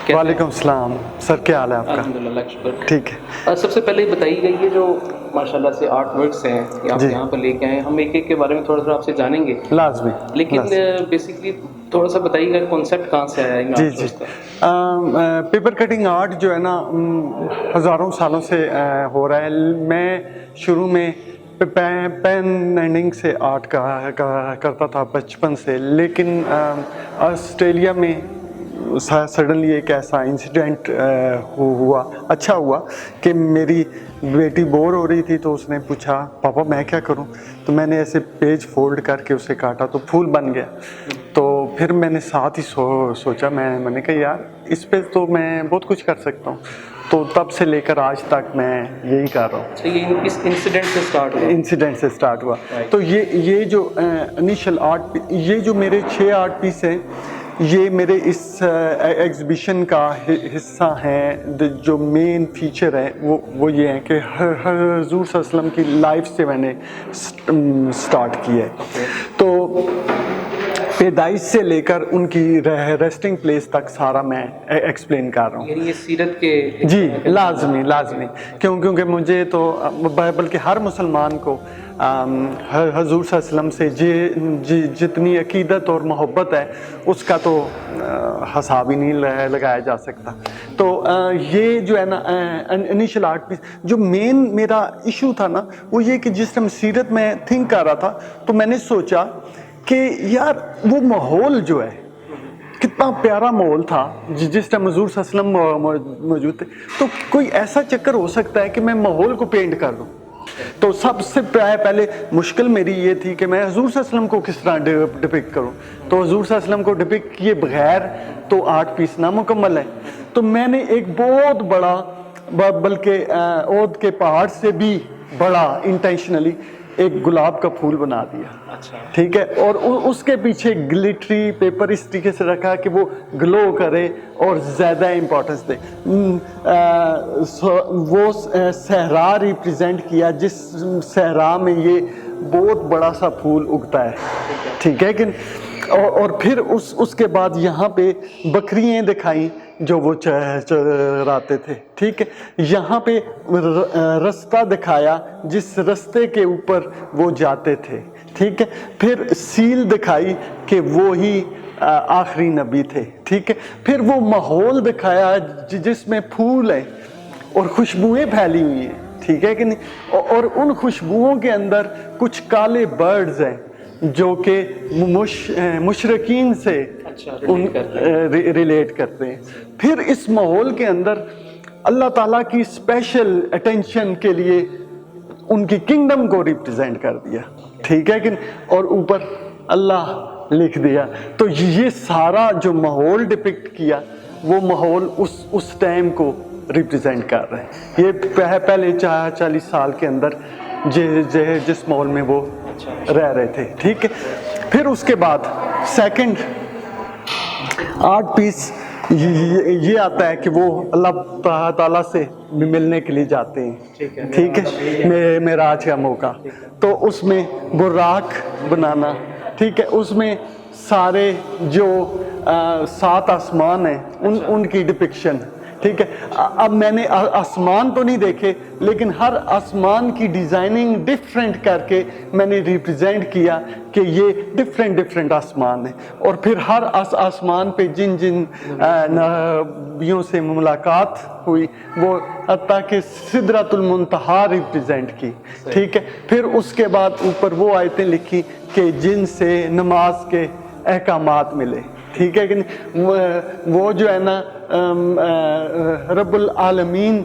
वालेकुम सलाम सर, क्या हाल है आपका? अल्हम्दुलिल्लाह, शुक्र। ठीक है सबसे पहले बताइए ये जो माशाल्लाह से आर्ट वर्क्स हैं ये आप जी। यहाँ पर लेके आए हैं, हम एक एक के बारे में थोड़ा सा आपसे जानेंगे, लाजमी लेकिन बेसिकली थोड़ा सा बताइएगा कॉन्सेप्ट कहाँ से आया इन जी आर्ट जी। वर्क्स का। पेपर कटिंग आर्ट जो है ना हज़ारों सालों से हो रहा है। मैं शुरू में पेन एंडिंग से आर्ट करता था बचपन से, लेकिन ऑस्ट्रेलिया में सडनली एक ऐसा इंसिडेंट हुआ, अच्छा हुआ कि मेरी बेटी बोर हो रही थी तो उसने पूछा पापा मैं क्या करूं, तो मैंने ऐसे पेज फोल्ड करके उसे काटा तो फूल बन गया। तो फिर मैंने साथ ही सोचा, मैंने कहा यार इस पे तो मैं बहुत कुछ कर सकता हूँ। तो तब से लेकर आज तक मैं यही कर रहा हूँ। तो ये इस इंसिडेंट से स्टार्ट हुआ? इंसिडेंट से स्टार्ट हुआ। तो ये जो इनिशियल आर्ट, ये जो मेरे 6 आर्ट पीस हैं, ये मेरे इस एग्ज़िबिशन का हिस्सा हैं। जो मेन फीचर है वो ये है कि हुज़ूर सल्लल्लाहु अलैहि वसल्लम की लाइफ से मैंने स्टार्ट किया है। तो पैदाइश से लेकर उनकी रेस्टिंग प्लेस तक सारा मैं एक्सप्लेन कर रहा हूँ। यानी ये सीरत के जी लाजमी क्योंकि मुझे तो बल्कि हर मुसलमान को हुज़ूर सल्लल्लाहु अलैहि वसल्लम से जितनी अकीदत और मोहब्बत है उसका तो हिसाब ही नहीं लगाया जा सकता। तो ये जो है ना इनिशियल आर्ट पीस, जो मेन मेरा इशू था ना वो ये कि जिस टाइम सीरत में थिंक कर रहा था तो मैंने सोचा कि यार वो माहौल जो है कितना प्यारा माहौल था जिस टाइम हुज़ूर सल्लल्लाहु अलैहि वसल्लम मौजूद थे। तो कोई ऐसा चक्कर हो सकता है कि मैं माहौल को पेंट कर दूं। तो सबसे पहले मुश्किल मेरी ये थी कि मैं हुज़ूर सल्लल्लाहु अलैहि वसल्लम को किस तरह डिपिक्ट करूं। तो हुज़ूर सल्लल्लाहु अलैहि वसल्लम को डिपिक्ट किए बगैर तो आर्ट पीस नामुकम्मल है। तो मैंने एक बहुत बड़ा, बल्कि ओद के पहाड़ से भी बड़ा इंटेंशनली एक गुलाब का फूल बना दिया। अच्छा। ठीक है। और उसके पीछे ग्लिटरी पेपर इस तरीके से रखा कि वो ग्लो करे और ज़्यादा इम्पोर्टेंस दे। वो सहरा रिप्रेजेंट किया, जिस सहरा में ये बहुत बड़ा सा फूल उगता है। ठीक है कि और फिर उसके बाद यहाँ पे बकरियाँ दिखाई जो वो चराते थे। ठीक है। यहाँ पे रास्ता दिखाया जिस रास्ते के ऊपर वो जाते थे। ठीक है। फिर सील दिखाई कि वो ही आखिरी नबी थे। ठीक है। फिर वो माहौल दिखाया जिसमें फूल हैं और खुशबुएं फैली हुई हैं। ठीक है कि नहीं। और उन खुशबुओं के अंदर कुछ काले बर्ड्स हैं जो कि मुशरकीन से रिलेट करते हैं। फिर इस माहौल के अंदर अल्लाह ताला की स्पेशल अटेंशन के लिए उनकी किंगडम को रिप्रेजेंट कर दिया। ठीक है कि, और ऊपर अल्लाह लिख दिया। तो ये सारा जो माहौल डिपिक्ट किया वो माहौल उस टाइम को रिप्रेजेंट कर रहे हैं। ये पहले 40 साल के अंदर जिस माहौल में वो रह रहे थे। ठीक है। फिर उसके बाद सेकंड आर्ट पीस ये आता है कि वो अल्लाह ताला से मिलने के लिए जाते हैं। ठीक है। मेराज का मौका, तो उसमें बुर्राक बनाना। ठीक है। उसमें सारे जो 7 आसमान हैं उनकी डिपिक्शन। ठीक है। अब मैंने आसमान तो नहीं देखे, लेकिन हर आसमान की डिज़ाइनिंग डिफरेंट करके मैंने रिप्रेजेंट किया कि ये डिफरेंट आसमान है। और फिर हर आसमान पे जिन नबियों से मुलाकात हुई वो हत्ता कि सिदरतुल मुंतहा रिप्रेजेंट की। ठीक है। फिर उसके बाद ऊपर वो आयतें लिखी कि जिनसे नमाज के अहकामात मिले। ठीक है कि वो जो है ना रब्बुल आलमीन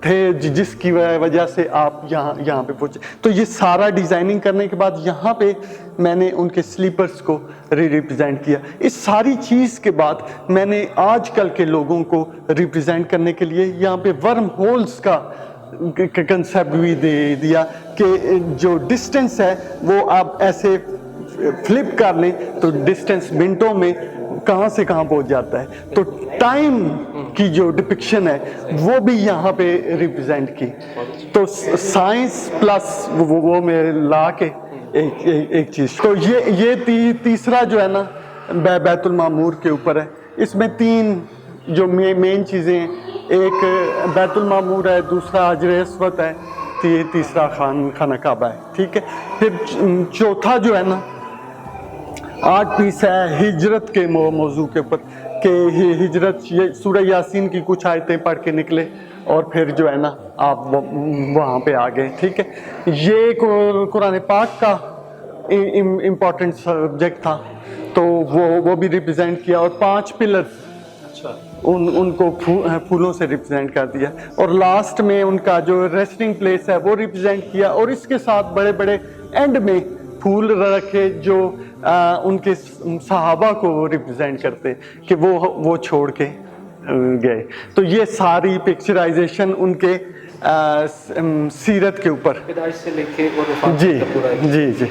थे जिसकी वजह से आप यहाँ पे पहुँचे। तो ये सारा डिज़ाइनिंग करने के बाद यहाँ पे मैंने उनके स्लीपर्स को रिप्रेजेंट किया। इस सारी चीज़ के बाद मैंने आजकल के लोगों को रिप्रेजेंट करने के लिए यहाँ पे वर्म होल्स का कंसेप्ट भी दे दिया कि जो डिस्टेंस है वो आप ऐसे फ्लिप कर लें तो डिस्टेंस मिनटों में कहाँ से कहाँ पहुँच जाता है। तो टाइम की जो डिपिक्शन है वो भी यहाँ पे रिप्रेजेंट की। तो साइंस प्लस वो में ला के एक चीज़। तो ये तीसरा जो है ना बैतुल मामूर के ऊपर है। इसमें 3 جو مین چیزیں ہیں، ایک بیت المعمور ہے، دوسرا حجر اسود ہے، تیسرا خانہ کعبہ ہے، ٹھیک ہے. پھر چوتھا جو ہے نا 8 پیس ہے ہجرت کے موضوع کے اوپر کہ ہجرت، یہ سورہ یاسین کی کچھ آیتیں پڑھ کے نکلے اور پھر جو ہے نا آپ وہاں پہ آ گئے، ٹھیک ہے. یہ قرآن پاک کا امپورٹنٹ سبجیکٹ تھا تو وہ بھی ریپرزینٹ کیا، اور 5 پلرز اچھا ان کو پھولوں سے ریپرزینٹ کر دیا، اور لاسٹ میں ان کا جو ریسٹنگ پلیس ہے وہ ریپرزینٹ کیا، اور اس کے ساتھ بڑے بڑے اینڈ میں پھول رکھے جو ان کے صحابہ کو ریپرزینٹ کرتے کہ وہ چھوڑ کے گئے. تو یہ ساری پکچرائزیشن ان کے سیرت کے اوپر، پیدائش سے لے کے اور وفات جی تک پورا ہے. جی جی.